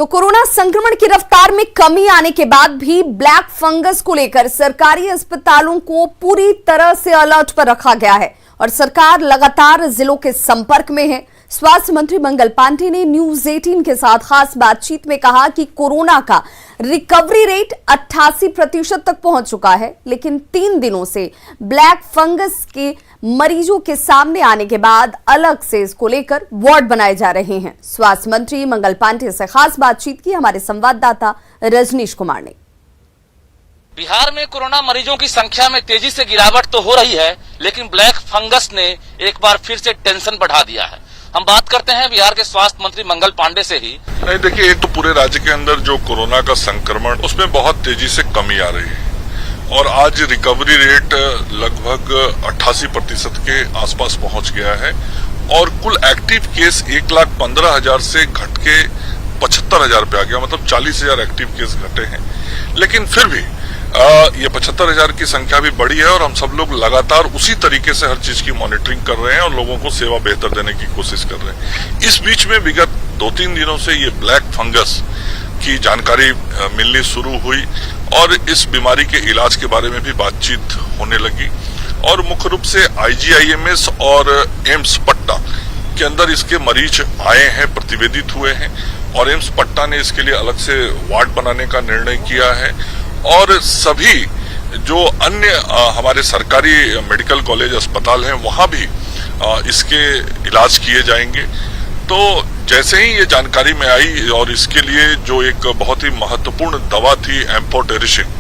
तो कोरोना संक्रमण की रफ्तार में कमी आने के बाद भी ब्लैक फंगस को लेकर सरकारी अस्पतालों को पूरी तरह से अलर्ट पर रखा गया है और सरकार लगातार जिलों के संपर्क में है। स्वास्थ्य मंत्री मंगल पांडे ने न्यूज 18 के साथ खास बातचीत में कहा कि कोरोना का रिकवरी रेट 88% तक पहुंच चुका है, लेकिन 3 दिनों से ब्लैक फंगस के मरीजों के सामने आने के बाद अलग से इसको लेकर वार्ड बनाए जा रहे हैं। स्वास्थ्य मंत्री मंगल पांडे से खास बातचीत की हमारे संवाददाता रजनीश कुमार ने। बिहार में कोरोना मरीजों की संख्या में तेजी से गिरावट तो हो रही है, लेकिन ब्लैक फंगस ने एक बार फिर से टेंशन बढ़ा दिया है। हम बात करते हैं बिहार के स्वास्थ्य मंत्री मंगल पांडे से ही। नहीं, देखिए, एक तो पूरे राज्य के अंदर जो कोरोना का संक्रमण उसमें बहुत तेजी से कमी आ रही है और आज रिकवरी रेट लगभग 88% के आसपास पहुंच गया है और कुल एक्टिव केस 1,15,000 से घट के 75,000 पे आ गया, मतलब 40,000 एक्टिव केस घटे हैं। लेकिन फिर भी ये 75,000 की संख्या भी बढ़ी है और हम सब लोग लगातार उसी तरीके से हर चीज की मॉनिटरिंग कर रहे हैं और लोगों को सेवा बेहतर देने की कोशिश कर रहे हैं। इस बीच में विगत 2-3 दिनों से ये ब्लैक फंगस की जानकारी मिलनी शुरू हुई और इस बीमारी के इलाज के बारे में भी बातचीत होने लगी और मुख्य रूप से IGIMS और एम्स पटना के अंदर इसके मरीज आए हैं, प्रतिवेदित हुए हैं और एम्स पटना ने इसके लिए अलग से वार्ड बनाने का निर्णय किया है और सभी जो अन्य हमारे सरकारी मेडिकल कॉलेज अस्पताल हैं वहां भी इसके इलाज किए जाएंगे। तो जैसे ही ये जानकारी में आई और इसके लिए जो एक बहुत ही महत्वपूर्ण दवा थी एम्फोटेरिसिन,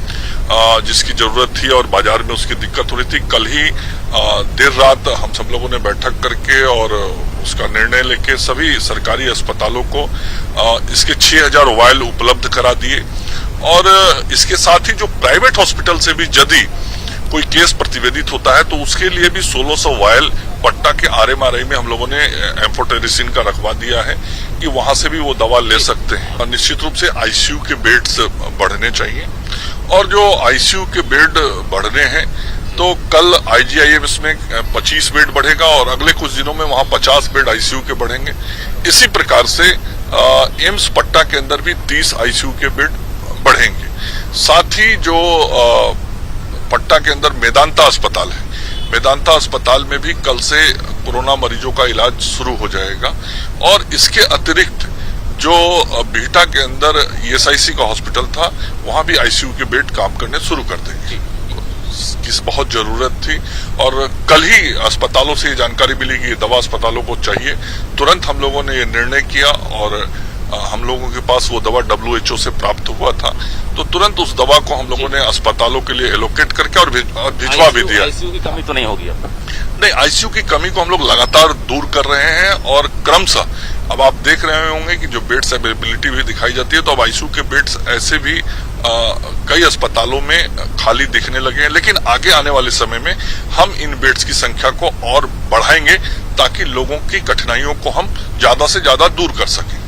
जिसकी जरूरत थी और बाजार में उसकी दिक्कत हो रही थी, कल ही देर रात हम सब लोगों ने बैठक करके और उसका निर्णय लेके सभी सरकारी अस्पतालों को इसके 6,000 वायल उपलब्ध करा दिए और इसके साथ ही जो प्राइवेट हॉस्पिटल से भी यदि कोई केस प्रतिवेदित होता है तो उसके लिए भी 1,600 वायल पटना के RMRI में हम लोगों ने एम्फोटेरिसिन का रखवा दिया है कि वहां से भी वो दवा ले सकते हैं। और निश्चित रूप से ICU के बेड्स बढ़ने चाहिए और जो ICU के बेड बढ़ने हैं तो कल IGIMS में 25 बेड बढ़ेगा और अगले कुछ दिनों में वहां 50 बेड ICU के बढ़ेंगे। इसी प्रकार से एम्स पटना के अंदर भी 30 ICU के बेड बढ़ेंगे। साथ ही जो पटना के अंदर मेदांता अस्पताल है, मेदांता अस्पताल में भी कल से कोरोना मरीजों का इलाज शुरू हो जाएगा और इसके अतिरिक्त जो बिहटा के अंदर ESIC का हॉस्पिटल था वहां भी ICU के बेड काम करने शुरू कर देंगे, किस बहुत जरूरत थी। और कल ही अस्पतालों से ये जानकारी मिली कि ये दवा अस्पतालों को चाहिए। तुरंत हम लोगों ने ये निर्णय किया और हम लोगों के पास वो दवा WHO से प्राप्त हुआ था तो तुरंत उस दवा को हम लोगों ने अस्पतालों के लिए एलोकेट करके और भिजवा भी दिया। ICU की कमी तो नहीं होगी अब? नहीं, ICU की कमी को हम लोग लगातार दूर कर रहे हैं और क्रमशः अब आप देख रहे होंगे कि जो बेड्स अवेलेबिलिटी भी दिखाई जाती है तो अब ICU के बेड्स ऐसे भी कई अस्पतालों में खाली दिखने लगे हैं। लेकिन आगे आने वाले समय में हम इन बेड्स की संख्या को और बढ़ाएंगे ताकि लोगों की कठिनाइयों को हम ज्यादा से ज्यादा दूर कर सकें।